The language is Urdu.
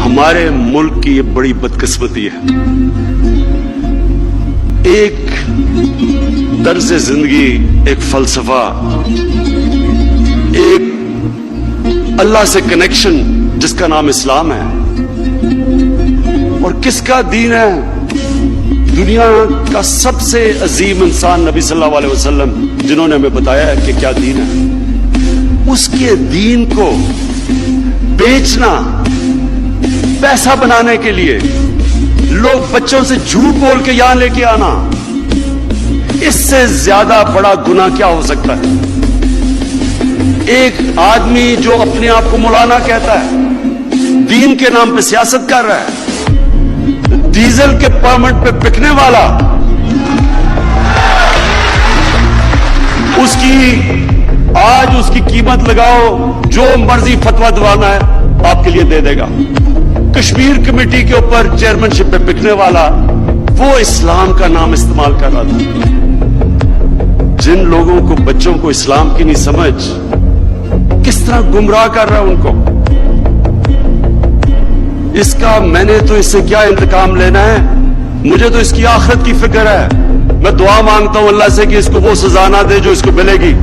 ہمارے ملک کی یہ بڑی بدقسمتی ہے. ایک طرز زندگی، ایک فلسفہ، ایک اللہ سے کنیکشن جس کا نام اسلام ہے، اور کس کا دین ہے؟ دنیا کا سب سے عظیم انسان نبی صلی اللہ علیہ وسلم، جنہوں نے ہمیں بتایا ہے کہ کیا دین ہے. اس کے دین کو بیچنا، پیسہ بنانے کے لیے لوگ بچوں سے جھوٹ بول کے یہاں لے کے آنا، اس سے زیادہ بڑا گناہ کیا ہو سکتا ہے؟ ایک آدمی جو اپنے آپ کو مولانا کہتا ہے، دین کے نام پہ سیاست کر رہا ہے، ڈیزل کے پرمٹ پہ بکنے والا، آج اس کی قیمت لگاؤ، جو مرضی فتویٰ دوانا ہے آپ کے لیے دے دے گا. کشمیر کمیٹی کے اوپر چیئرمین شپ پہ بکنے والا، وہ اسلام کا نام استعمال کر رہا تھا. جن لوگوں کو، بچوں کو اسلام کی نہیں سمجھ، کس طرح گمراہ کر رہا ہے ان کو. اس کا میں نے تو اس سے کیا انتقام لینا ہے؟ مجھے تو اس کی آخرت کی فکر ہے. میں دعا مانگتا ہوں اللہ سے کہ اس کو وہ سزا نہ دے جو اس کو ملے گی.